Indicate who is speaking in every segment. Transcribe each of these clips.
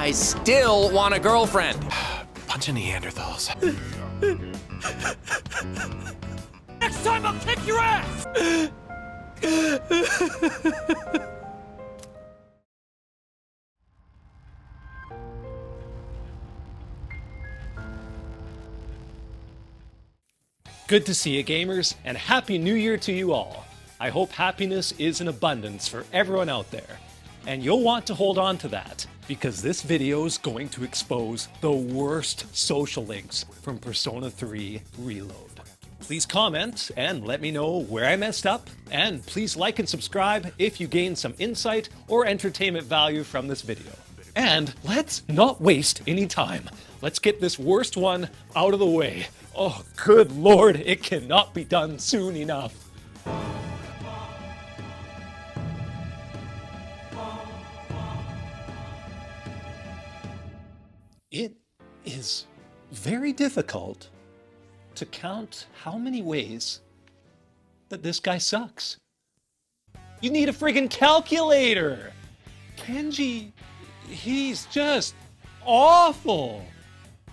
Speaker 1: I still want a girlfriend. Bunch of Neanderthals.
Speaker 2: Next time I'll kick your ass!
Speaker 3: Good to see you, gamers, and Happy New Year to you all. I hope happiness is in abundance for everyone out there. And you'll want to hold on to that, because this video is going to expose the worst social links from Persona 3 Reload. Please comment and let me know where I messed up, and please like and subscribe if you gained some insight or entertainment value from this video. And let's not waste any time. Let's get this worst one out of the way. Oh, good lord, it cannot be done soon enough. It is very difficult to count how many ways that this guy sucks. You need a friggin' calculator! Kenji, he's just awful.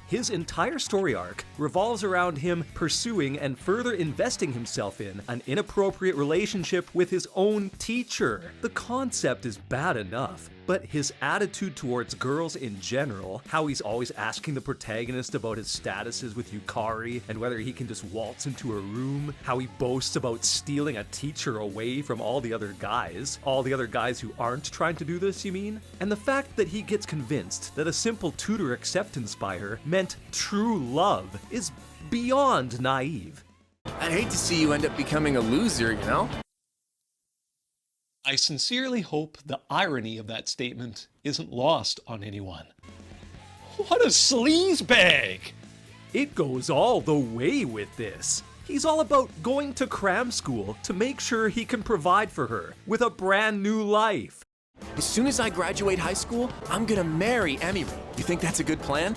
Speaker 3: His entire story arc revolves around him pursuing and further investing himself in an inappropriate relationship with his own teacher. The concept is bad enough, but his attitude towards girls in general, how he's always asking the protagonist about his statuses with Yukari and whether he can just waltz into a room, how he boasts about stealing a teacher away from all the other guys who aren't trying to do this, you mean? And the fact that he gets convinced that a simple tutor acceptance by her meant true love is beyond naive.
Speaker 1: I'd hate to see you end up becoming a loser, you know?
Speaker 3: I sincerely hope the irony of that statement isn't lost on anyone. What a sleazebag!
Speaker 4: It goes all the way with this. He's all about going to cram school to make sure he can provide for her with a brand new life.
Speaker 1: As soon as I graduate high school, I'm gonna marry Emily. You think that's a good plan?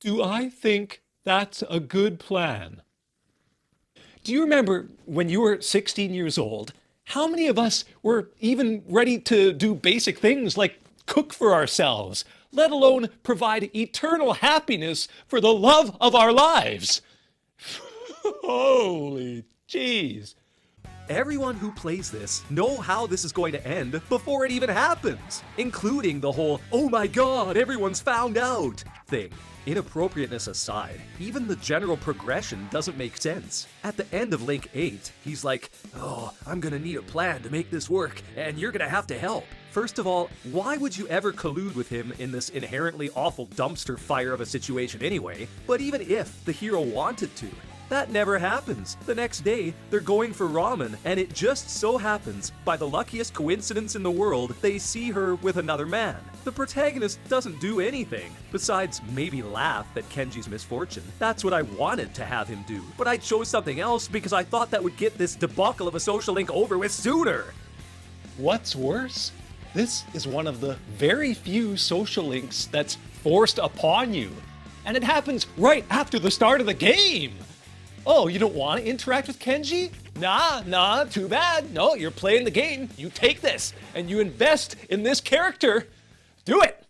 Speaker 3: Do I think that's a good plan? Do you remember when you were 16 years old? How many of us were even ready to do basic things like cook for ourselves, let alone provide eternal happiness for the love of our lives? Holy jeez.
Speaker 4: Everyone who plays this know how this is going to end before it even happens, including the whole, oh my god, everyone's found out thing. Inappropriateness aside, even the general progression doesn't make sense. At the end of Link 8, he's like, oh, I'm gonna need a plan to make this work, and you're gonna have to help. First of all, why would you ever collude with him in this inherently awful dumpster fire of a situation anyway? But even if the hero wanted to, that never happens. The next day, they're going for ramen, and it just so happens, by the luckiest coincidence in the world, they see her with another man. The protagonist doesn't do anything, besides maybe laugh at Kenji's misfortune. That's what I wanted to have him do, but I chose something else because I thought that would get this debacle of a social link over with sooner.
Speaker 3: What's worse? This is one of the very few social links that's forced upon you, and it happens right after the start of the game. Oh, you don't want to interact with Kenji? Nah, too bad. No, you're playing the game. You take this, and you invest in this character. Do it!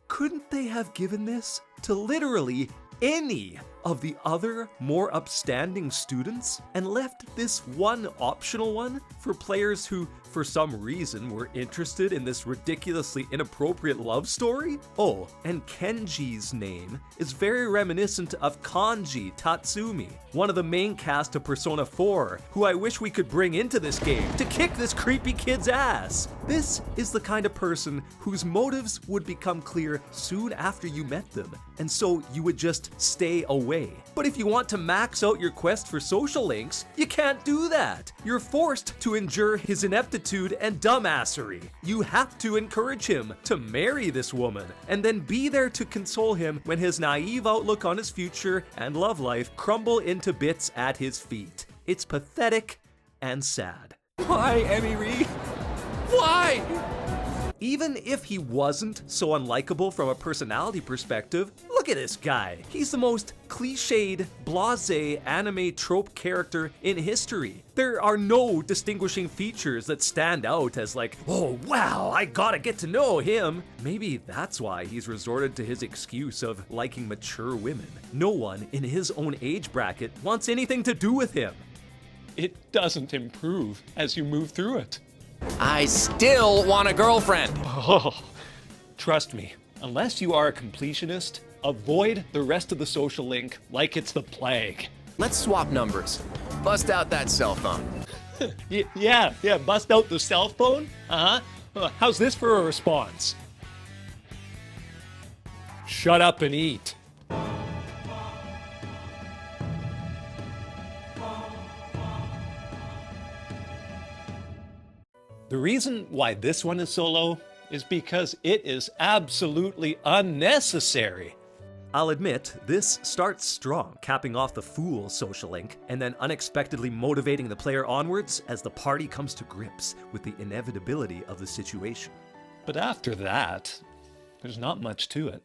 Speaker 4: Couldn't they have given this to literally any of the other more upstanding students and left this one optional one for players who, for some reason, were interested in this ridiculously inappropriate love story? Oh, and Kenji's name is very reminiscent of Kanji Tatsumi, one of the main cast of Persona 4, who I wish we could bring into this game to kick this creepy kid's ass. This is the kind of person whose motives would become clear soon after you met them, and so you would just stay away. But if you want to max out your quest for social links, you can't do that. You're forced to endure his ineptitude and dumbassery. You have to encourage him to marry this woman, and then be there to console him when his naive outlook on his future and love life crumble into bits at his feet. It's pathetic and sad.
Speaker 1: Why, Emily? Why?
Speaker 4: Even if he wasn't so unlikable from a personality perspective, look at this guy. He's the most cliched, blasé anime trope character in history. There are no distinguishing features that stand out as like, oh wow, I gotta get to know him. Maybe that's why he's resorted to his excuse of liking mature women. No one in his own age bracket wants anything to do with him.
Speaker 3: It doesn't improve as you move through it.
Speaker 1: I still want a girlfriend.
Speaker 3: Oh, trust me, unless you are a completionist, avoid the rest of the social link like it's the plague.
Speaker 1: Let's swap numbers. Bust out that cell phone.
Speaker 3: Yeah, bust out the cell phone? How's this for a response? Shut up and eat. The reason why this one is so low is because it is absolutely unnecessary.
Speaker 4: I'll admit, this starts strong, capping off the fool social link, and then unexpectedly motivating the player onwards as the party comes to grips with the inevitability of the situation.
Speaker 3: But after that, there's not much to it.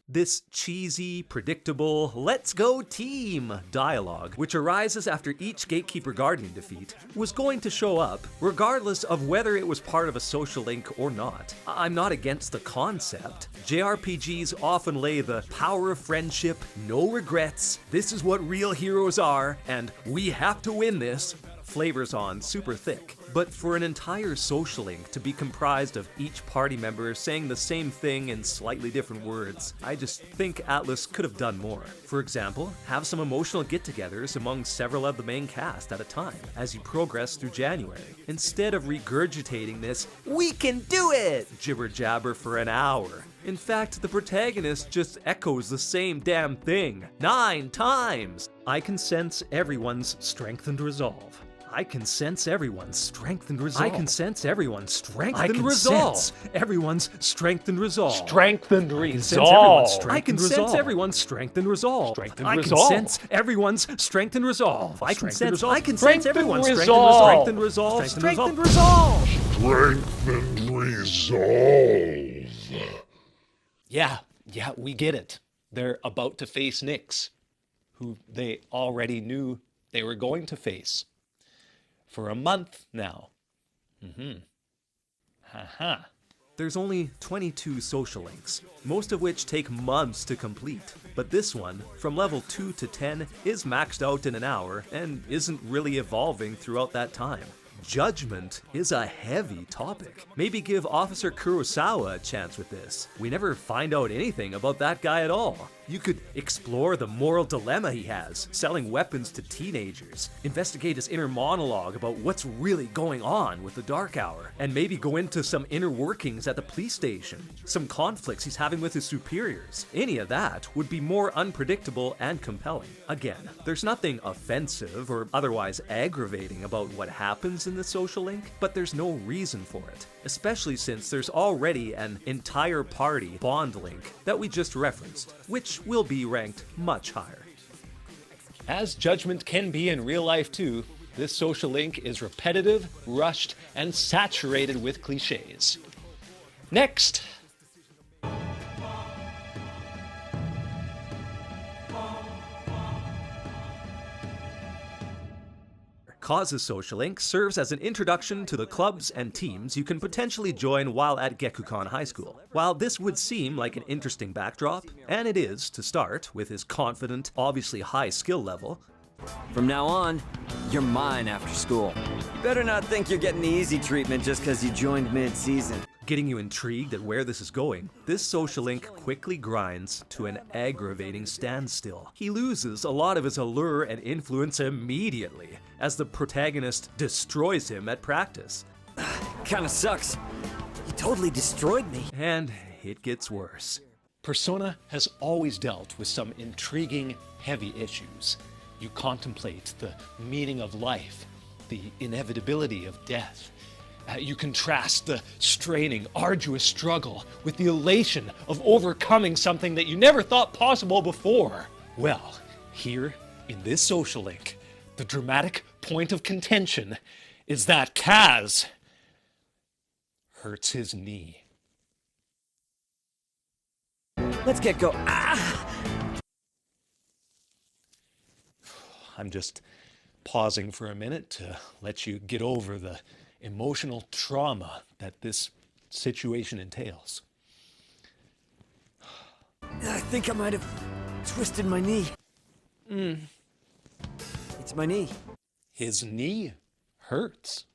Speaker 4: This cheesy, predictable, let's go team dialogue, which arises after each Gatekeeper Guardian defeat, was going to show up regardless of whether it was part of a social link or not. I'm not against the concept. JRPGs often lay the power of friendship, no regrets, this is what real heroes are, and we have to win this flavors on super thick. But for an entire social link to be comprised of each party member saying the same thing in slightly different words, I just think Atlus could have done more. For example, have some emotional get-togethers among several of the main cast at a time as you progress through January, instead of regurgitating this "we can do it" jibber-jabber for an hour. In fact, the protagonist just echoes the same damn thing 9 times. I can sense everyone's strengthened resolve. I can sense everyone's strengthened resolve. I can sense everyone's strengthened resolve. Sense everyone's strengthened resolve.
Speaker 3: Strengthened resolve.
Speaker 4: I can sense everyone's strengthened resolve. I can sense everyone's strengthened resolve. I can sense everyone's strengthened resolve. Strengthened resolve.
Speaker 5: Strengthened resolve.
Speaker 3: Yeah, we get it. They're about to face Nyx, who they already knew they were going to face. For a month now.
Speaker 4: There's only 22 social links, most of which take months to complete. But this one, from level 2 to 10, is maxed out in an hour and isn't really evolving throughout that time. Judgment is a heavy topic. Maybe give Officer Kurosawa a chance with this. We never find out anything about that guy at all. You could explore the moral dilemma he has, selling weapons to teenagers, investigate his inner monologue about what's really going on with the Dark Hour, and maybe go into some inner workings at the police station, some conflicts he's having with his superiors. Any of that would be more unpredictable and compelling. Again, there's nothing offensive or otherwise aggravating about what happens in the social link, but there's no reason for it, especially since there's already an entire party bond link that we just referenced, which will be ranked much higher.
Speaker 3: As judgment can be in real life too, this social link is repetitive, rushed, and saturated with cliches. Next!
Speaker 4: Cause's social link serves as an introduction to the clubs and teams you can potentially join while at Gekukan High School. While this would seem like an interesting backdrop, and it is to start with his confident, obviously high skill level,
Speaker 2: From now on, you're mine after school. Better not think you're getting the easy treatment just because you joined mid-season.
Speaker 4: getting you intrigued at where this is going, this social link quickly grinds to an aggravating standstill. He loses a lot of his allure and influence immediately, as the protagonist destroys him at practice.
Speaker 2: Kinda sucks. You totally destroyed me.
Speaker 4: And it gets worse.
Speaker 3: Persona has always dealt with some intriguing, heavy issues. You contemplate the meaning of life, the inevitability of death. You contrast the straining, arduous struggle with the elation of overcoming something that you never thought possible before. Well, here in this social link, the dramatic point of contention is that Kaz hurts his knee.
Speaker 2: Let's get go. Ah!
Speaker 3: I'm just pausing for a minute to let you get over the emotional trauma that this situation entails.
Speaker 2: I think I might have twisted my knee. It's my knee.
Speaker 3: His knee hurts.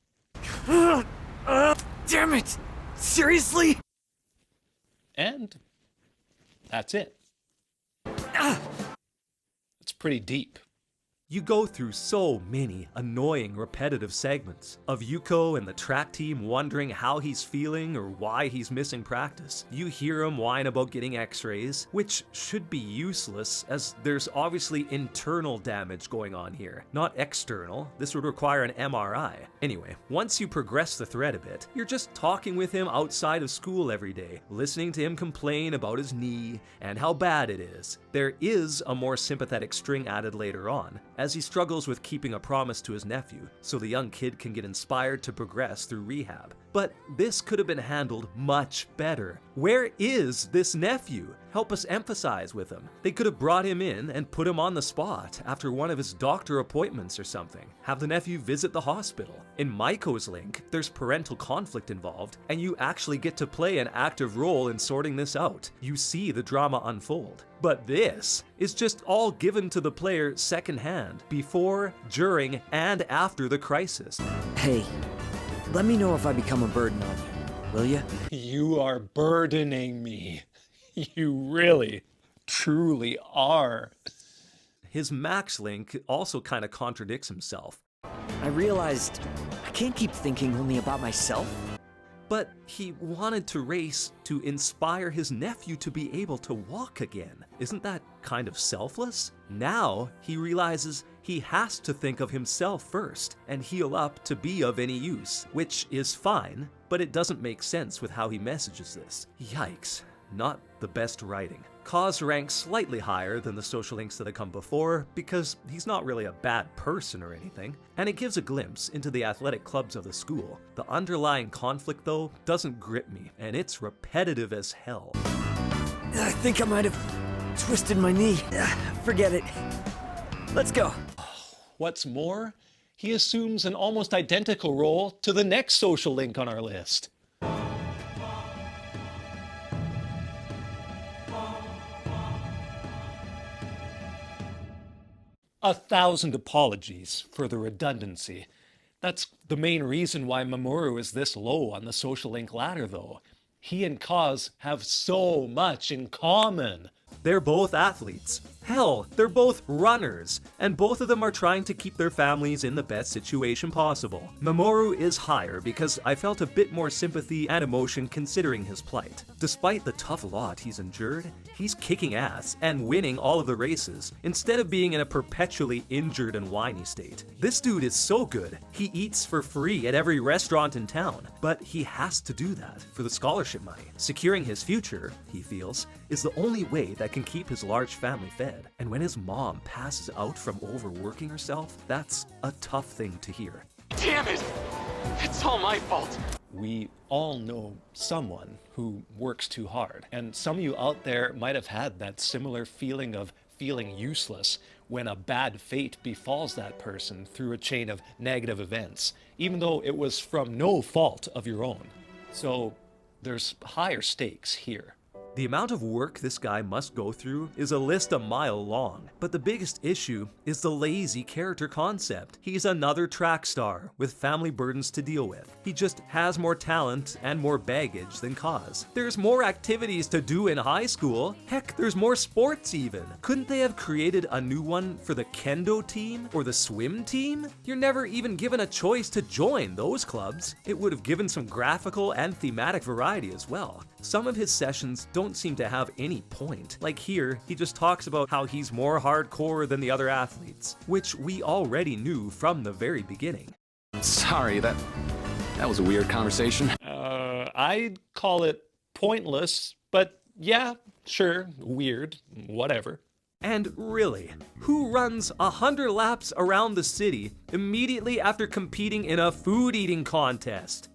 Speaker 2: Damn it! Seriously?
Speaker 3: And that's it.
Speaker 2: Ah!
Speaker 3: It's pretty deep.
Speaker 4: You go through so many annoying, repetitive segments of Yuko and the track team wondering how he's feeling or why he's missing practice. You hear him whine about getting x-rays, which should be useless as there's obviously internal damage going on here, not external. This would require an MRI. Anyway, once you progress the thread a bit, you're just talking with him outside of school every day, listening to him complain about his knee and how bad it is. There is a more sympathetic string added later on, as he struggles with keeping a promise to his nephew, so the young kid can get inspired to progress through rehab. But this could have been handled much better. Where is this nephew? Help us emphasize with him. They could have brought him in and put him on the spot after one of his doctor appointments or something. Have the nephew visit the hospital. In Maiko's link, there's parental conflict involved, and you actually get to play an active role in sorting this out. You see the drama unfold. But this is just all given to the player secondhand, before, during, and after the crisis.
Speaker 2: Hey, let me know if I become a burden on you, will ya?
Speaker 3: You are burdening me. You really, truly are.
Speaker 4: His Max link also kind of contradicts himself.
Speaker 2: I realized I can't keep thinking only about myself.
Speaker 4: But he wanted to race to inspire his nephew to be able to walk again. Isn't that kind of selfless? Now he realizes he has to think of himself first and heal up to be of any use, which is fine, but it doesn't make sense with how he messages this. Yikes, not the best writing. Kaz ranks slightly higher than the social links that have come before because he's not really a bad person or anything, and it gives a glimpse into the athletic clubs of the school. The underlying conflict, though, doesn't grip me, and it's repetitive as hell.
Speaker 2: I think I might have twisted my knee. Forget it. Let's go.
Speaker 3: What's more, he assumes an almost identical role to the next social link on our list. A thousand apologies for the redundancy. That's the main reason why Mamoru is this low on the social link ladder, though. He and Kaz have so much in common.
Speaker 4: They're both athletes. Hell, they're both runners, and both of them are trying to keep their families in the best situation possible. Mamoru is higher because I felt a bit more sympathy and emotion considering his plight. Despite the tough lot he's endured, he's kicking ass and winning all of the races, instead of being in a perpetually injured and whiny state. This dude is so good, he eats for free at every restaurant in town, but he has to do that for the scholarship money. Securing his future, he feels, is the only way that can keep his large family fed. And when his mom passes out from overworking herself, that's a tough thing to hear.
Speaker 1: Damn it! It's all my fault.
Speaker 3: We all know someone who works too hard, and some of you out there might have had that similar feeling of feeling useless when a bad fate befalls that person through a chain of negative events, even though it was from no fault of your own. So there's higher stakes here.
Speaker 4: The amount of work this guy must go through is a list a mile long, but the biggest issue is the lazy character concept. He's another track star with family burdens to deal with. He just has more talent and more baggage than Kaz. There's more activities to do in high school. Heck, there's more sports even. Couldn't they have created a new one for the kendo team or the swim team? You're never even given a choice to join those clubs. It would have given some graphical and thematic variety as well. Some of his sessions don't seem to have any point. Like here, he just talks about how he's more hardcore than the other athletes, which we already knew from the very beginning.
Speaker 6: Sorry, that was a weird conversation.
Speaker 3: I'd call it pointless, but yeah, sure, weird, whatever.
Speaker 4: And really, who runs 100 laps around the city immediately after competing in a food eating contest?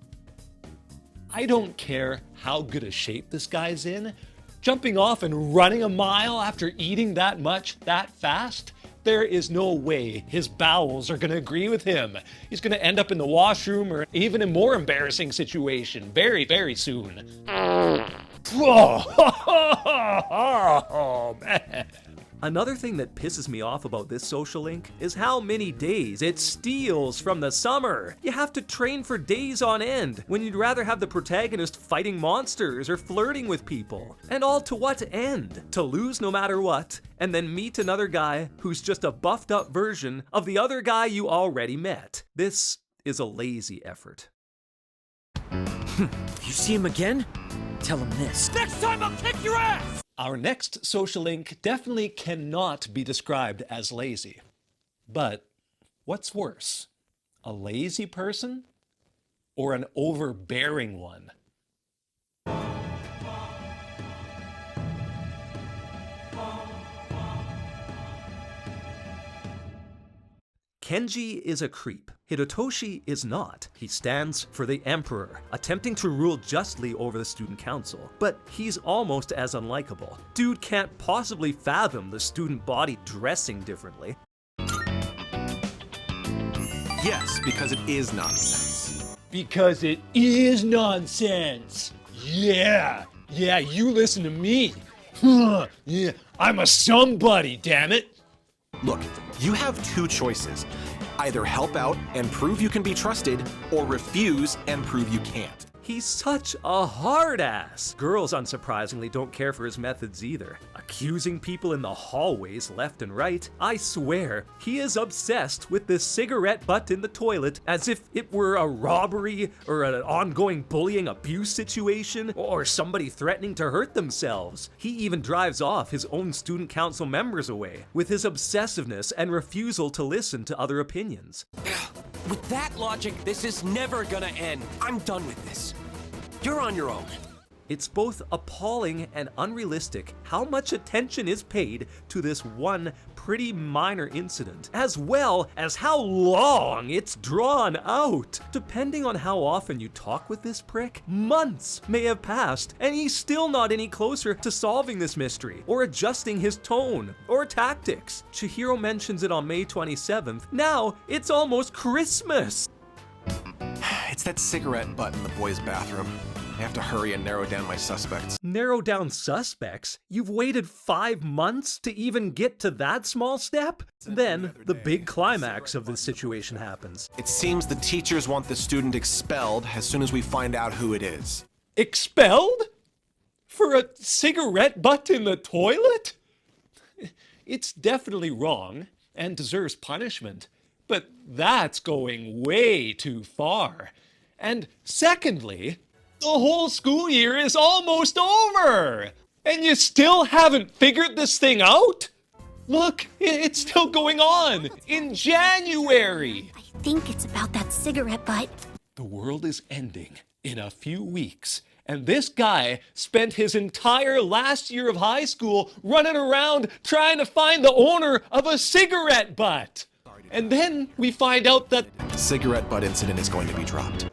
Speaker 3: I don't care how good a shape this guy's in. jumping off and running a mile after eating that much that fast? There is no way his bowels are gonna agree with him. He's gonna end up in the washroom or even a more embarrassing situation very, very soon. Oh, man.
Speaker 4: Another thing that pisses me off about this social link is how many days it steals from the summer. You have to train for days on end when you'd rather have the protagonist fighting monsters or flirting with people. And all to what end? To lose no matter what, and then meet another guy who's just a buffed up version of the other guy you already met. This is a lazy effort.
Speaker 2: You see him again? Tell him this. Next time I'll kick your ass!
Speaker 3: Our next social link definitely cannot be described as lazy. But what's worse, a lazy person or an overbearing one?
Speaker 4: Kenji is a creep. Hidetoshi is not. He stands for the Emperor, attempting to rule justly over the student council. But he's almost as unlikable. Dude can't possibly fathom the student body dressing differently.
Speaker 6: Yes, because it is nonsense.
Speaker 3: Because it is nonsense. Yeah, you listen to me. Yeah, I'm a somebody, damn it.
Speaker 7: Look, you have two choices. Either help out and prove you can be trusted, or refuse and prove you can't.
Speaker 4: He's such a hard ass. Girls, unsurprisingly, don't care for his methods either. Accusing people in the hallways left and right. I swear, he is obsessed with this cigarette butt in the toilet as if it were a robbery or an ongoing bullying abuse situation or somebody threatening to hurt themselves. He even drives off his own student council members away with his obsessiveness and refusal to listen to other opinions.
Speaker 1: With that logic, this is never gonna end. I'm done with this. You're on your own.
Speaker 4: It's both appalling and unrealistic how much attention is paid to this one pretty minor incident, as well as how long it's drawn out. Depending on how often you talk with this prick, months may have passed, and he's still not any closer to solving this mystery, or adjusting his tone, or tactics. Chihiro mentions it on May 27th. Now, it's almost Christmas!
Speaker 7: It's that cigarette butt in the boys' bathroom. I have to hurry and narrow down my suspects.
Speaker 4: Narrow down suspects? You've waited 5 months to even get to that small step? Then, the big climax of this situation happens.
Speaker 7: It seems the teachers want the student expelled as soon as we find out who it is.
Speaker 3: Expelled? For a cigarette butt in the toilet? It's definitely wrong and deserves punishment, but that's going way too far. And secondly, the whole school year is almost over, and you still haven't figured this thing out? Look, it's still going on in January.
Speaker 8: I think it's about that cigarette butt.
Speaker 3: The world is ending in a few weeks, and this guy spent his entire last year of high school running around trying to find the owner of a cigarette butt. And then we find out that...
Speaker 7: Cigarette butt incident is going to be dropped.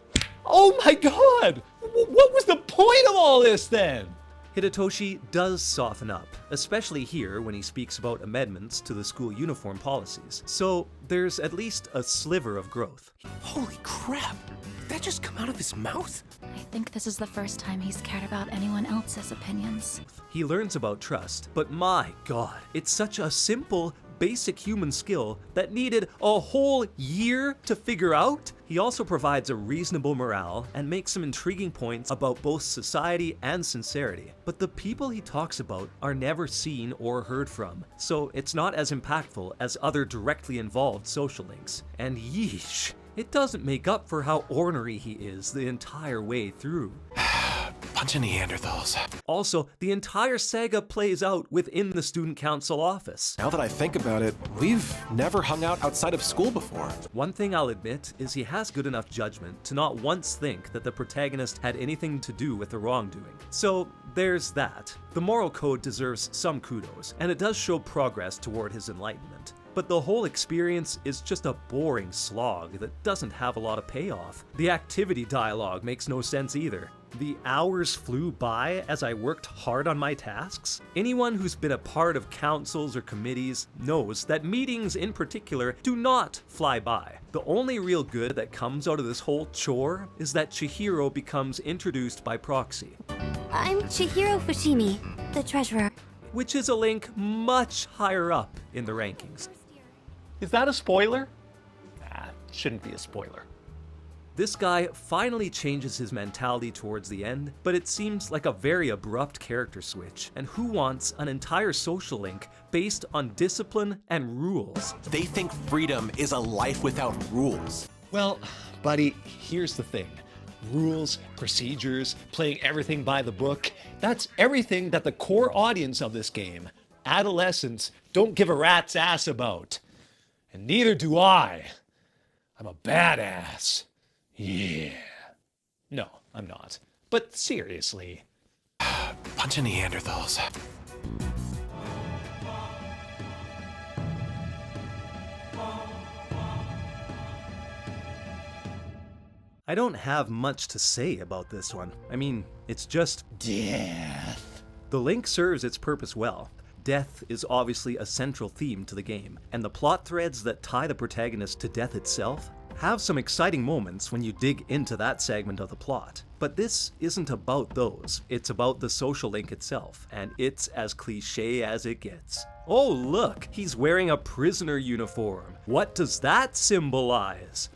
Speaker 3: Oh my god! What was the point of all this then?
Speaker 4: Hidetoshi does soften up, especially here when he speaks about amendments to the school uniform policies. So there's at least a sliver of growth.
Speaker 1: Holy crap! Did that just come out of his mouth?
Speaker 8: I think this is the first time he's cared about anyone else's opinions.
Speaker 4: He learns about trust, but my god, it's such a simple, basic human skill that needed a whole year to figure out. He also provides a reasonable morale and makes some intriguing points about both society and sincerity. But the people he talks about are never seen or heard from, so it's not as impactful as other directly involved social links. And yeesh, it doesn't make up for how ornery he is the entire way through.
Speaker 7: Bunch of Neanderthals.
Speaker 4: Also, the entire saga plays out within the student council office.
Speaker 7: Now that I think about it, we've never hung out outside of school before.
Speaker 4: One thing I'll admit is he has good enough judgment to not once think that the protagonist had anything to do with the wrongdoing. So there's that. The moral code deserves some kudos, and it does show progress toward his enlightenment. But the whole experience is just a boring slog that doesn't have a lot of payoff. The activity dialogue makes no sense either. The hours flew by as I worked hard on my tasks. Anyone who's been a part of councils or committees knows that meetings in particular do not fly by. The only real good that comes out of this whole chore is that Chihiro becomes introduced by proxy,
Speaker 9: I'm Chihiro Fushimi, the treasurer.
Speaker 4: which is a link much higher up in the rankings.
Speaker 3: Is that a spoiler? Nah, shouldn't be a spoiler.
Speaker 4: This guy finally changes his mentality towards the end, but it seems like a very abrupt character switch. And who wants an entire social link based on discipline and rules?
Speaker 7: They think freedom is a life without rules.
Speaker 3: Well, buddy, here's the thing. Rules, procedures, playing everything by the book, that's everything that the core audience of this game, adolescents, don't give a rat's ass about. And neither do I. I'm a badass. Yeah. No, I'm not. But seriously.
Speaker 7: Bunch of Neanderthals.
Speaker 4: I don't have much to say about this one. I mean, it's just
Speaker 3: Death.
Speaker 4: the link serves its purpose well. Death is obviously a central theme to the game, and the plot threads that tie the protagonist to death itself have some exciting moments when you dig into that segment of the plot. But this isn't about those, it's about the social link itself, and it's as cliche as it gets. Oh look, he's wearing a prisoner uniform. What does that symbolize?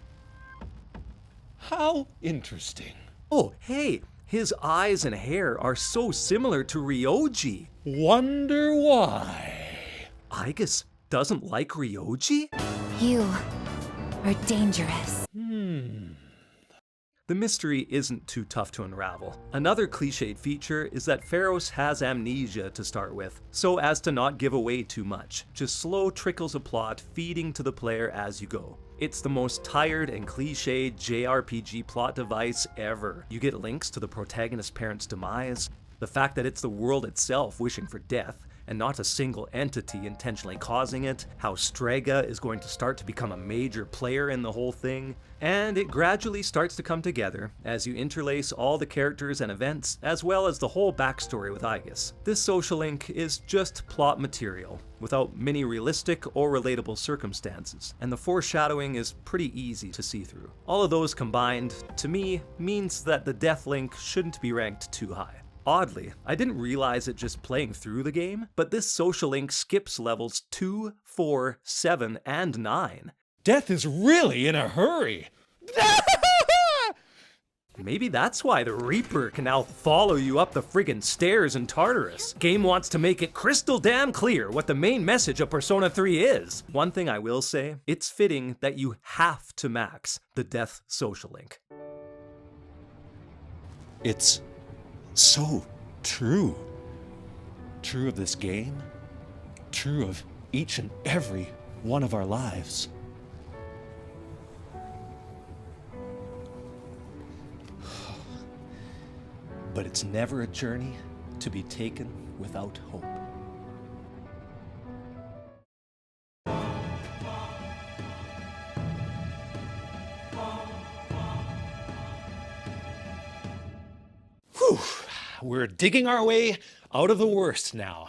Speaker 3: How interesting.
Speaker 4: Oh, hey, his eyes and hair are so similar to Ryoji.
Speaker 3: Wonder why.
Speaker 4: Aigis doesn't like Ryoji?
Speaker 8: You are dangerous.
Speaker 4: The mystery isn't too tough to unravel. Another cliched feature is that Pharos has amnesia to start with, so as to not give away too much. Just slow trickles of plot feeding to the player as you go. It's the most tired and cliched JRPG plot device ever. You get links to the protagonist's parents' demise, the fact that it's the world itself wishing for death, and not a single entity intentionally causing it, how Strega is going to start to become a major player in the whole thing, and it gradually starts to come together as you interlace all the characters and events, as well as the whole backstory with Aigis. This social link is just plot material, without many realistic or relatable circumstances, and the foreshadowing is pretty easy to see through. All of those combined, to me, means that the death link shouldn't be ranked too high. Oddly, I didn't realize it just playing through the game, but this social link skips levels 2, 4, 7, and 9.
Speaker 3: Death is really in a hurry.
Speaker 4: Maybe that's why the Reaper can now follow you up the friggin' stairs in Tartarus. Game wants to make it crystal damn clear what the main message of Persona 3 is. One thing I will say, it's fitting that you have to max the death social link.
Speaker 3: It's so true. True of this game. True of each and every one of our lives. But it's never a journey to be taken without hope. Whew. We're digging our way out of the worst now.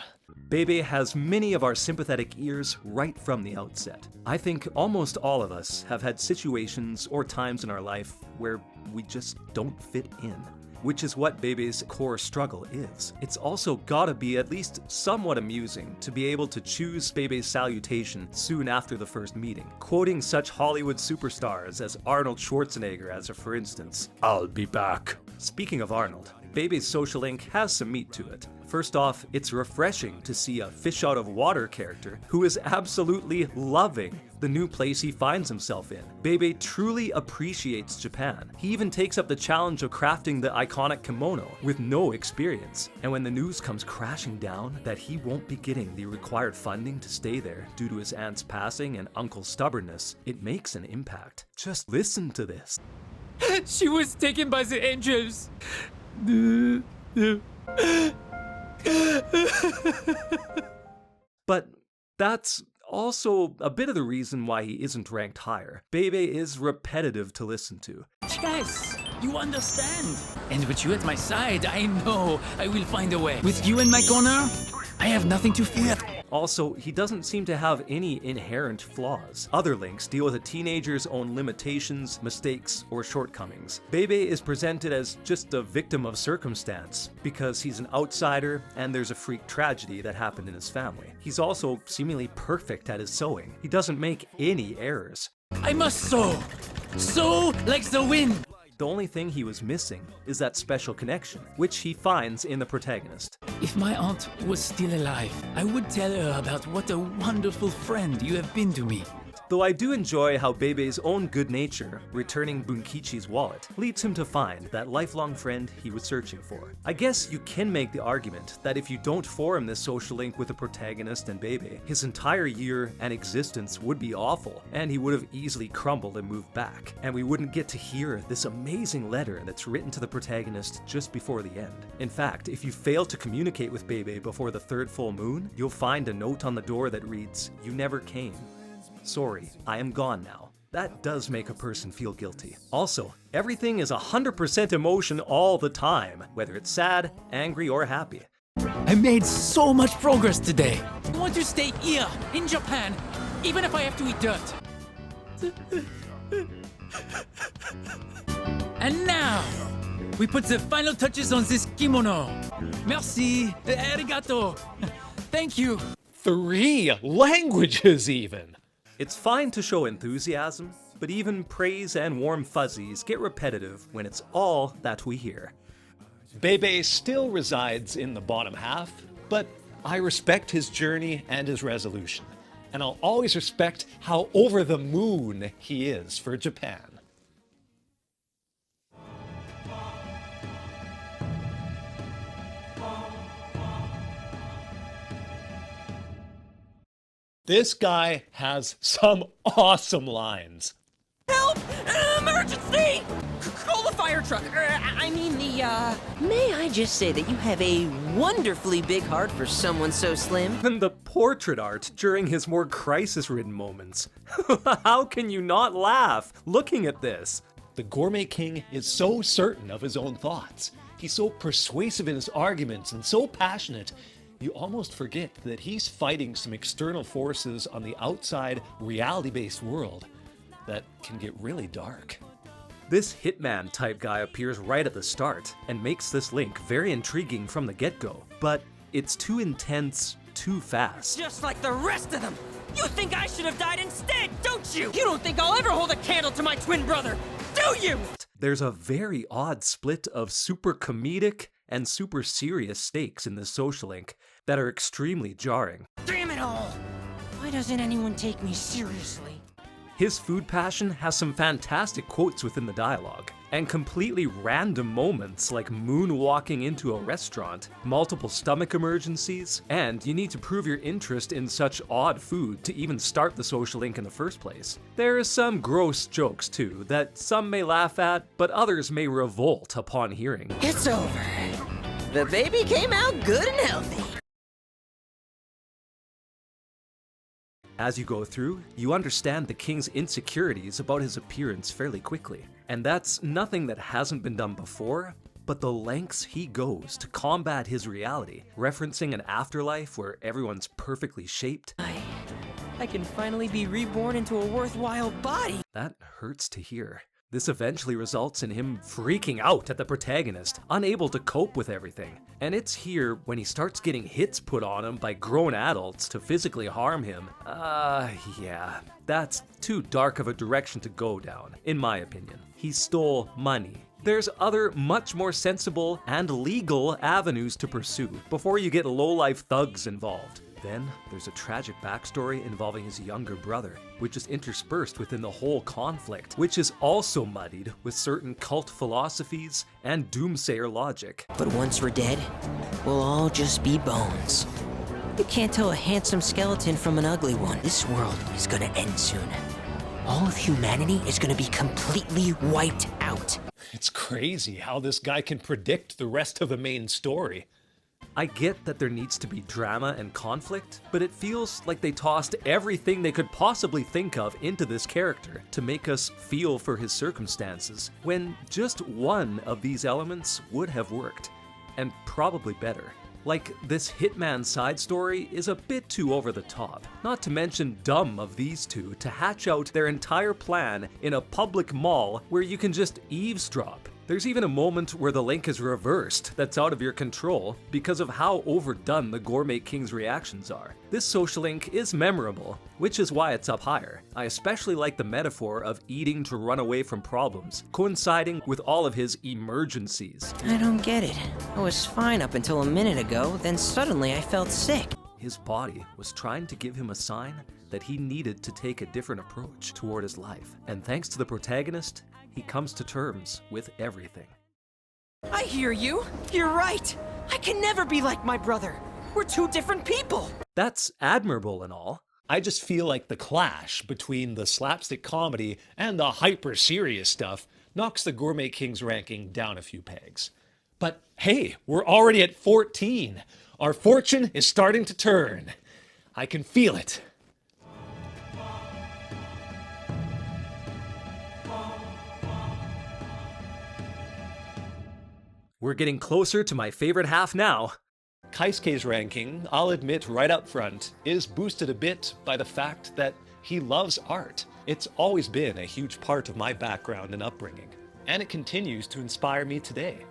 Speaker 4: Bebe has many of our sympathetic ears right from the outset. I think almost all of us have had situations or times in our life where we just don't fit in, which is what Bebe's core struggle is. It's also gotta be at least somewhat amusing to be able to choose Bebe's salutation soon after the first meeting, quoting such Hollywood superstars as Arnold Schwarzenegger as a for instance, "I'll be back." Speaking of Arnold, Bebe's social link has some meat to it. First off, it's refreshing to see a fish out of water character who is absolutely loving the new place he finds himself in. Bebe truly appreciates Japan. He even takes up the challenge of crafting the iconic kimono with no experience. And when the news comes crashing down that he won't be getting the required funding to stay there due to his aunt's passing and uncle's stubbornness, it makes an impact. Just listen to this.
Speaker 10: She was taken by the angels.
Speaker 4: But that's also a bit of the reason why he isn't ranked higher. Bebe is repetitive to listen to.
Speaker 10: Guys, You understand? And with you at my side, I know I will find a way. With you in my corner, I have nothing to fear.
Speaker 4: Also, he doesn't seem to have any inherent flaws. Other links deal with a teenager's own limitations, mistakes, or shortcomings. Bebe is presented as just a victim of circumstance, because he's an outsider and there's a freak tragedy that happened in his family. He's also seemingly perfect at his sewing. He doesn't make any errors.
Speaker 10: I must sow! Sow like the wind!
Speaker 4: The only thing he was missing is that special connection, which he finds in the protagonist.
Speaker 10: If my aunt was still alive, I would tell her about what a wonderful friend you have been to me.
Speaker 4: Though I do enjoy how Bebe's own good nature, returning Bunkichi's wallet, leads him to find that lifelong friend he was searching for. I guess you can make the argument that if you don't form this social link with the protagonist and Bebe, his entire year and existence would be awful, and he would have easily crumbled and moved back, and we wouldn't get to hear this amazing letter that's written to the protagonist just before the end. In fact, if you fail to communicate with Bebe before the third full moon, you'll find a note on the door that reads, "You never came. Sorry, I am gone now." That does make a person feel guilty. Also, everything is 100% emotion all the time, whether it's sad, angry, or happy.
Speaker 10: I made so much progress today. I want to stay here, in Japan, even if I have to eat dirt. And now, we put the final touches on this kimono. Merci, arigato. Thank you.
Speaker 3: 3 languages even!
Speaker 4: It's fine to show enthusiasm, but even praise and warm fuzzies get repetitive when it's all that we hear.
Speaker 3: Bebe still resides in the bottom half, but I respect his journey and his resolution. And I'll always respect how over the moon he is for Japan. This guy has some awesome lines.
Speaker 11: Help! Emergency! Call the fire truck. I mean the, May I just say that you have a wonderfully big heart for someone so slim?
Speaker 4: And the portrait art during his more crisis-ridden moments. How can you not laugh looking at this?
Speaker 3: The Gourmet King is so certain of his own thoughts. He's so persuasive in his arguments and so passionate. You almost forget that he's fighting some external forces on the outside, reality-based world that can get really dark.
Speaker 4: This hitman type guy appears right at the start and makes this link very intriguing from the get-go, but it's too intense, too fast.
Speaker 11: Just like the rest of them! You think I should have died instead, don't you? You don't think I'll ever hold a candle to my twin brother, do you?
Speaker 4: There's a very odd split of super comedic and super serious stakes in this social link that are extremely jarring.
Speaker 11: Damn it all! Why doesn't anyone take me seriously?
Speaker 4: His food passion has some fantastic quotes within the dialogue, and completely random moments like moonwalking into a restaurant, multiple stomach emergencies, and you need to prove your interest in such odd food to even start the social link in the first place. There are some gross jokes too, that some may laugh at, but others may revolt upon hearing.
Speaker 11: It's over. The baby came out good and healthy.
Speaker 4: As you go through, you understand the king's insecurities about his appearance fairly quickly. And that's nothing that hasn't been done before, but the lengths he goes to combat his reality, referencing an afterlife where everyone's perfectly shaped.
Speaker 11: I can finally be reborn into a worthwhile body.
Speaker 4: That hurts to hear. This eventually results in him freaking out at the protagonist, unable to cope with everything. And it's here when he starts getting hits put on him by grown adults to physically harm him. Yeah, that's too dark of a direction to go down, in my opinion. He stole money. There's other much more sensible and legal avenues to pursue before you get low-life thugs involved. Then, there's a tragic backstory involving his younger brother, which is interspersed within the whole conflict, which is also muddied with certain cult philosophies and doomsayer logic.
Speaker 11: But once we're dead, we'll all just be bones. You can't tell a handsome skeleton from an ugly one. This world is gonna end soon. All of humanity is gonna be completely wiped out.
Speaker 3: It's crazy how this guy can predict the rest of the main story.
Speaker 4: I get that there needs to be drama and conflict, but it feels like they tossed everything they could possibly think of into this character to make us feel for his circumstances, when just one of these elements would have worked, and probably better. Like, this hitman side story is a bit too over the top, not to mention dumb of these two to hatch out their entire plan in a public mall where you can just eavesdrop. There's even a moment where the link is reversed that's out of your control because of how overdone the Gourmet King's reactions are. This social link is memorable, which is why it's up higher. I especially like the metaphor of eating to run away from problems, coinciding with all of his emergencies.
Speaker 11: I don't get it. I was fine up until a minute ago, then suddenly I felt sick.
Speaker 4: His body was trying to give him a sign that he needed to take a different approach toward his life. And thanks to the protagonist, he comes to terms with everything.
Speaker 12: I hear you. You're right. I can never be like my brother. We're two different people.
Speaker 4: That's admirable and all.
Speaker 3: I just feel like the clash between the slapstick comedy and the hyper serious stuff knocks the Gourmet King's ranking down a few pegs. But hey, we're already at 14. Our fortune is starting to turn. I can feel it.
Speaker 4: We're getting closer to my favorite half now.
Speaker 3: Kaisuke's ranking, I'll admit right up front, is boosted a bit by the fact that he loves art. It's always been a huge part of my background and upbringing, and it continues to inspire me today.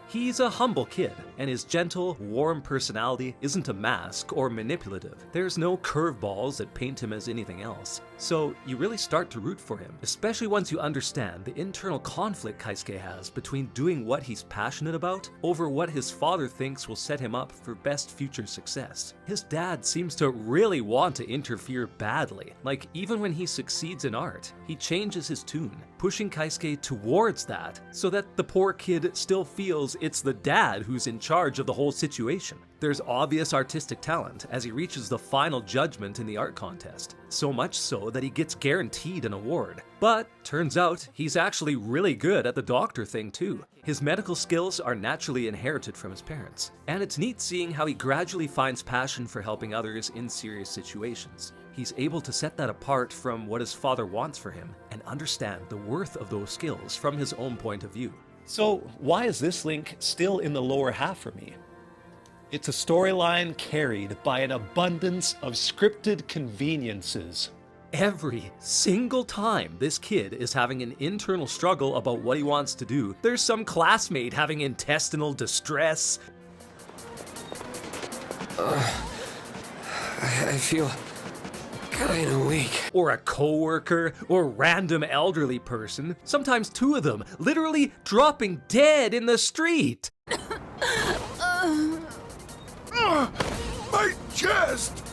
Speaker 4: He's a humble kid, and his gentle, warm personality isn't a mask or manipulative. There's no curveballs that paint him as anything else. So you really start to root for him, especially once you understand the internal conflict Kaisuke has between doing what he's passionate about over what his father thinks will set him up for best future success. His dad seems to really want to interfere badly. Like, even when he succeeds in art, he changes his tune, pushing Kaisuke towards that so that the poor kid still feels it's the dad who's in charge of the whole situation. There's obvious artistic talent as he reaches the final judgment in the art contest, so much so that he gets guaranteed an award. But turns out he's actually really good at the doctor thing too. His medical skills are naturally inherited from his parents, and it's neat seeing how he gradually finds passion for helping others in serious situations. He's able to set that apart from what his father wants for him and understand the worth of those skills from his own point of view.
Speaker 3: So why is this link still in the lower half for me? It's a storyline carried by an abundance of scripted conveniences.
Speaker 4: Every single time this kid is having an internal struggle about what he wants to do, there's some classmate having intestinal distress.
Speaker 1: I feel kinda weak.
Speaker 4: Or a coworker, or random elderly person, sometimes two of them, literally dropping dead in the street.
Speaker 5: My chest!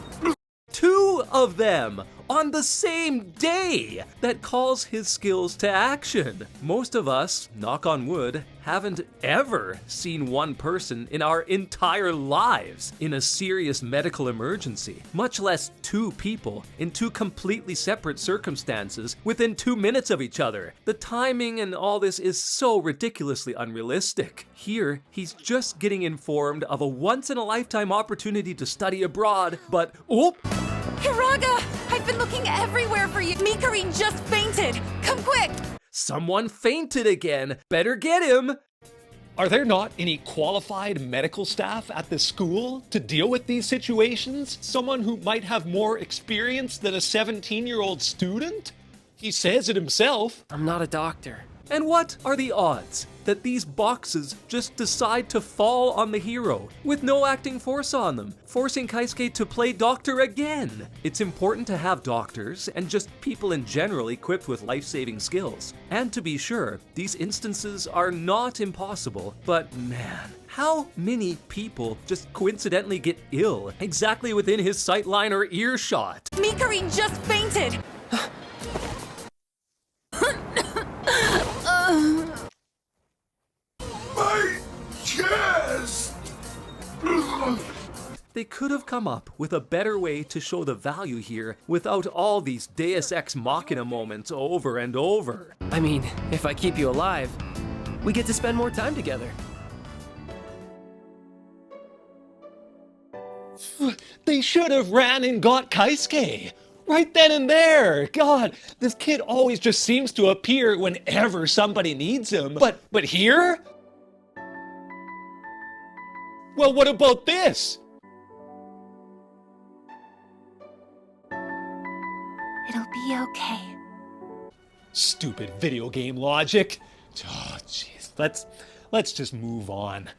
Speaker 4: Two of them on the same day! That calls his skills to action. Most of us, knock on wood, haven't ever seen one person in our entire lives in a serious medical emergency, much less two people in two completely separate circumstances within 2 minutes of each other. The timing and all this is so ridiculously unrealistic. Here, he's just getting informed of a once-in-a-lifetime opportunity to study abroad, but
Speaker 13: Hiraga! I've been looking everywhere for you! Mikari just fainted! Come quick!
Speaker 4: Someone fainted again! Better get him!
Speaker 3: Are there not any qualified medical staff at the school to deal with these situations? Someone who might have more experience than a 17-year-old student? He says it himself.
Speaker 1: I'm not a doctor.
Speaker 4: And what are the odds that these boxes just decide to fall on the hero with no acting force on them, forcing Kaisuke to play doctor again? It's important to have doctors and just people in general equipped with life-saving skills. And to be sure, these instances are not impossible, but man, how many people just coincidentally get ill exactly within his sightline or earshot?
Speaker 13: Mikari just fainted!
Speaker 5: My chest!
Speaker 4: They could have come up with a better way to show the value here without all these Deus Ex Machina moments over and over.
Speaker 1: I mean, if I keep you alive, we get to spend more time together.
Speaker 3: They should have ran and got Kaisuke. Right then and there. God, this kid always just seems to appear whenever somebody needs him. But here? Well, what about this?
Speaker 8: It'll be okay.
Speaker 3: Stupid video game logic. Oh, jeez. Let's just move on.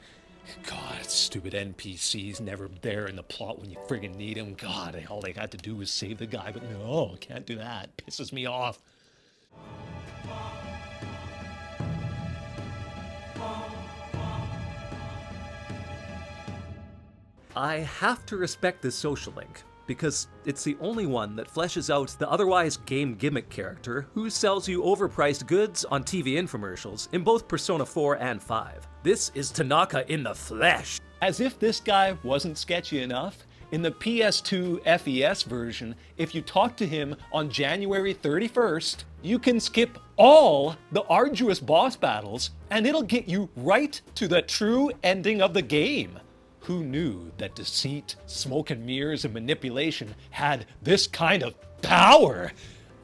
Speaker 3: God, stupid NPCs never there in the plot when you friggin' need them. God, all they had to do was save the guy, but no, can't do that. Pisses me off.
Speaker 4: I have to respect this social link, because it's the only one that fleshes out the otherwise game gimmick character who sells you overpriced goods on TV infomercials in both Persona 4 and 5. This is Tanaka in the flesh.
Speaker 3: As if this guy wasn't sketchy enough, in the PS2 FES version, if you talk to him on January 31st, you can skip all the arduous boss battles and it'll get you right to the true ending of the game. Who knew that deceit, smoke and mirrors, and manipulation had this kind of power?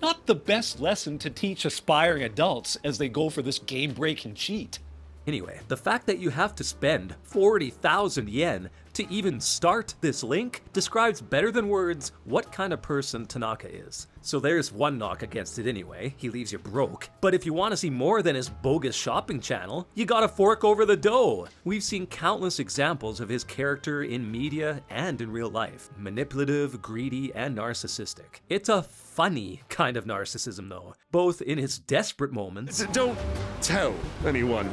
Speaker 3: Not the best lesson to teach aspiring adults as they go for this game-breaking cheat.
Speaker 4: Anyway, the fact that you have to spend 40,000 yen to even start this link describes better than words what kind of person Tanaka is. So there's one knock against it anyway, he leaves you broke. But if you want to see more than his bogus shopping channel, you gotta fork over the dough. We've seen countless examples of his character in media and in real life. Manipulative, greedy, and narcissistic. It's a funny kind of narcissism though, both in his desperate moments.
Speaker 5: Don't tell anyone.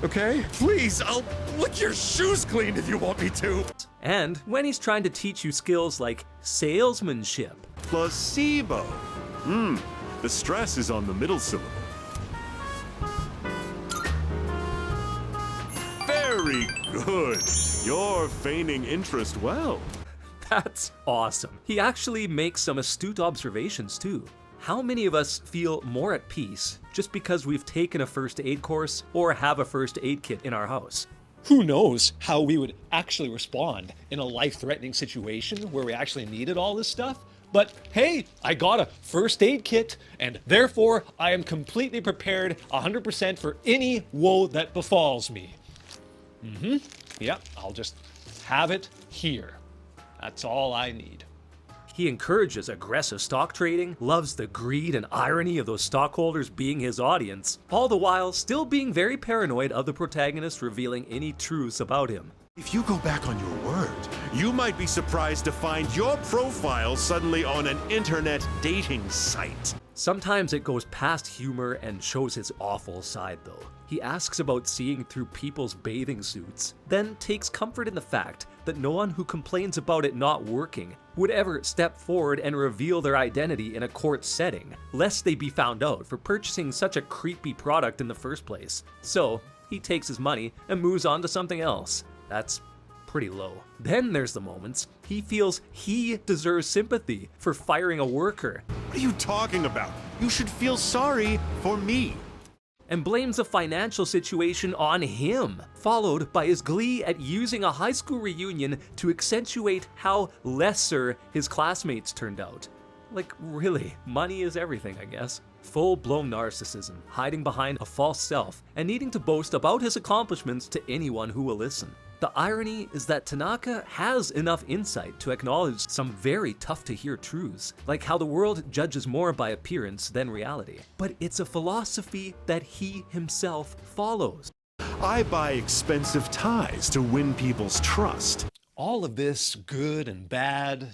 Speaker 5: Okay? Please, I'll lick your shoes clean if you want me to.
Speaker 4: And when he's trying to teach you skills like salesmanship.
Speaker 5: Placebo. The stress is on the middle syllable. Very good. You're feigning interest well.
Speaker 4: That's awesome. He actually makes some astute observations too. How many of us feel more at peace just because we've taken a first aid course or have a first aid kit in our house?
Speaker 3: Who knows how we would actually respond in a life-threatening situation where we actually needed all this stuff? But hey, I got a first aid kit, and therefore I am completely prepared 100% for any woe that befalls me. Yep, I'll just have it here. That's all I need.
Speaker 4: He encourages aggressive stock trading, loves the greed and irony of those stockholders being his audience, all the while still being very paranoid of the protagonist revealing any truths about him.
Speaker 5: If you go back on your word, you might be surprised to find your profile suddenly on an internet dating site.
Speaker 4: Sometimes it goes past humor and shows his awful side though. He asks about seeing through people's bathing suits, then takes comfort in the fact that no one who complains about it not working would ever step forward and reveal their identity in a court setting, lest they be found out for purchasing such a creepy product in the first place. So, he takes his money and moves on to something else. That's pretty low. Then there's the moments he feels he deserves sympathy for firing a worker.
Speaker 5: What are you talking about? You should feel sorry for me.
Speaker 4: And blames a financial situation on him, followed by his glee at using a high school reunion to accentuate how lesser his classmates turned out. Like, really, money is everything, I guess. Full-blown narcissism, hiding behind a false self, and needing to boast about his accomplishments to anyone who will listen. The irony is that Tanaka has enough insight to acknowledge some very tough-to-hear truths, like how the world judges more by appearance than reality. But it's a philosophy that he himself follows.
Speaker 5: I buy expensive ties to win people's trust.
Speaker 3: All of this good and bad,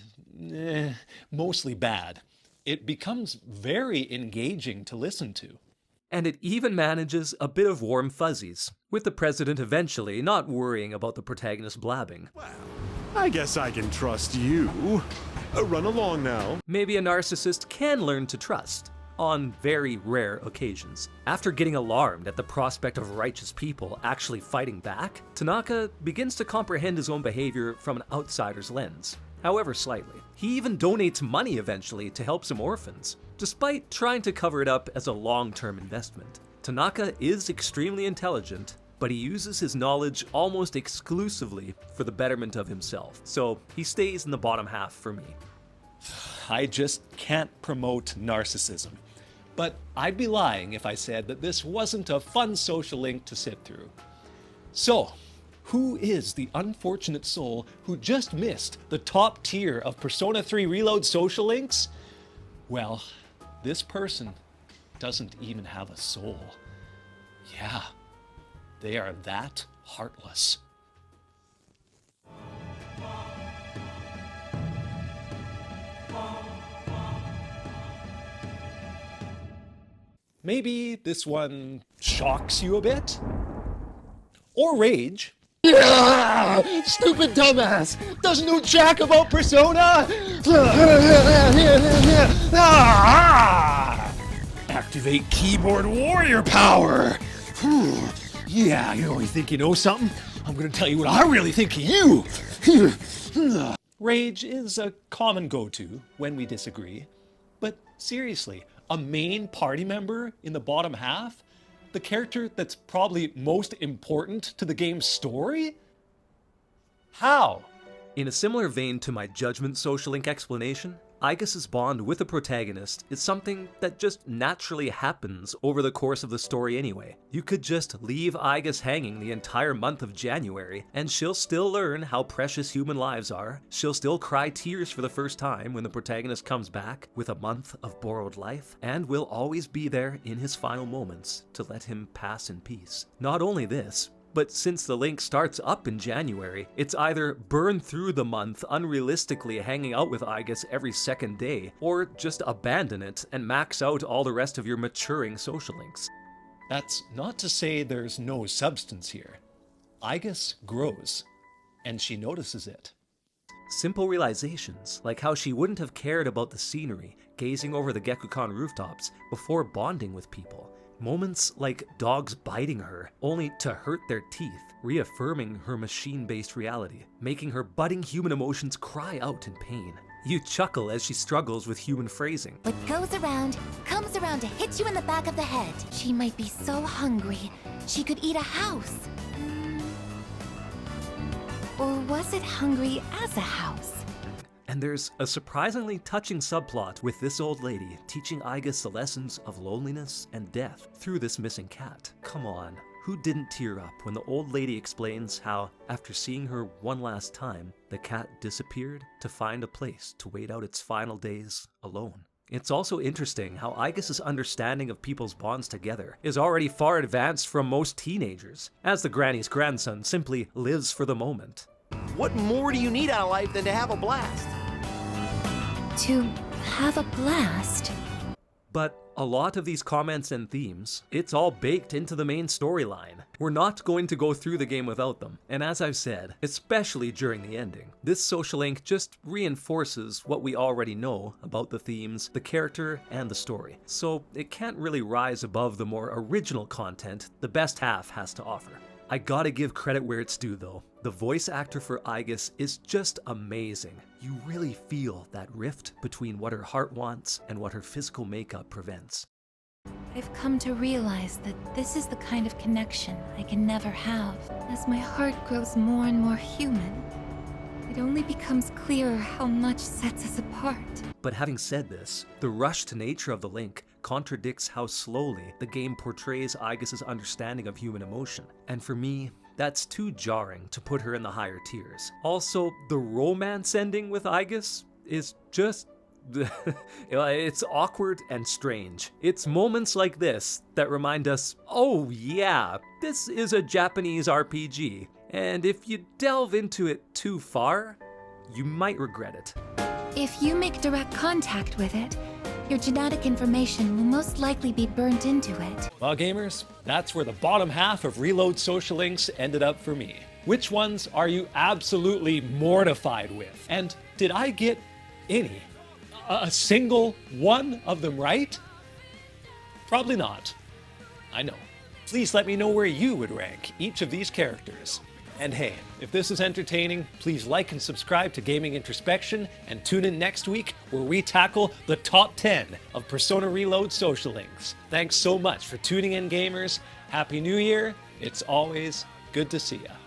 Speaker 3: mostly bad. It becomes very engaging to listen to.
Speaker 4: And it even manages a bit of warm fuzzies, with the president eventually not worrying about the protagonist blabbing.
Speaker 5: Well, I guess I can trust you. Run along now.
Speaker 4: Maybe a narcissist can learn to trust, on very rare occasions. After getting alarmed at the prospect of righteous people actually fighting back, Tanaka begins to comprehend his own behavior from an outsider's lens, however slightly. He even donates money eventually to help some orphans, despite trying to cover it up as a long-term investment. Tanaka is extremely intelligent, but he uses his knowledge almost exclusively for the betterment of himself. So he stays in the bottom half for me.
Speaker 3: I just can't promote narcissism. But I'd be lying if I said that this wasn't a fun social link to sit through. So, who is the unfortunate soul who just missed the top tier of Persona 3 Reload social links? Well, this person doesn't even have a soul. Yeah, they are that heartless. Maybe this one shocks you a bit? Or rage? Yeah! Stupid dumbass! Doesn't know jack about Persona! Activate keyboard warrior power! Yeah, you think you know something? I'm gonna tell you what I really think of you! Rage is a common go-to when we disagree. But seriously, a main party member in the bottom half? The character that's probably most important to the game's story? How?
Speaker 4: In a similar vein to my Judgment social link explanation, Aigis' bond with the protagonist is something that just naturally happens over the course of the story anyway. You could just leave Aigis hanging the entire month of January, and she'll still learn how precious human lives are. She'll still cry tears for the first time when the protagonist comes back with a month of borrowed life, and will always be there in his final moments to let him pass in peace. Not only this, but since the link starts up in January, it's either burn through the month unrealistically hanging out with Aigis every second day, or just abandon it and max out all the rest of your maturing social links.
Speaker 3: That's not to say there's no substance here. Aigis grows, and she notices it.
Speaker 4: Simple realizations, like how she wouldn't have cared about the scenery, gazing over the Gekukan rooftops before bonding with people. Moments like dogs biting her, only to hurt their teeth, reaffirming her machine-based reality, making her budding human emotions cry out in pain. You chuckle as she struggles with human phrasing.
Speaker 9: What goes around, comes around to hit you in the back of the head. She might be so hungry, she could eat a house. Or was it hungry as a house?
Speaker 4: And there's a surprisingly touching subplot with this old lady teaching Aigis the lessons of loneliness and death through this missing cat. Come on, who didn't tear up when the old lady explains how, after seeing her one last time, the cat disappeared to find a place to wait out its final days alone? It's also interesting how Aigis' understanding of people's bonds together is already far advanced from most teenagers, as the granny's grandson simply lives for the moment.
Speaker 14: What more do you need out of life than to have a blast?
Speaker 9: To have a blast?
Speaker 4: But a lot of these comments and themes, it's all baked into the main storyline. We're not going to go through the game without them. And as I've said, especially during the ending, this social link just reinforces what we already know about the themes, the character, and the story. So it can't really rise above the more original content the best half has to offer. I gotta give credit where it's due though. The voice actor for Aigis is just amazing. You really feel that rift between what her heart wants and what her physical makeup prevents.
Speaker 8: I've come to realize that this is the kind of connection I can never have. As my heart grows more and more human, it only becomes clearer how much sets us apart.
Speaker 4: But having said this, the rushed nature of the link contradicts how slowly the game portrays Aigis' understanding of human emotion. And for me, that's too jarring to put her in the higher tiers. Also, the romance ending with Aigis is just... it's awkward and strange. It's moments like this that remind us, oh yeah, this is a Japanese RPG. And if you delve into it too far, you might regret it.
Speaker 8: If you make direct contact with it, your genetic information will most likely be burnt into it.
Speaker 3: Well, gamers, that's where the bottom half of Reload social links ended up for me. Which ones are you absolutely mortified with? And did I get any? A single one of them right? Probably not. I know. Please let me know where you would rank each of these characters. And hey, if this is entertaining, please like and subscribe to Gaming Introspection and tune in next week where we tackle the top 10 of Persona Reload social links. Thanks so much for tuning in, gamers. Happy New Year, It's always good to see you.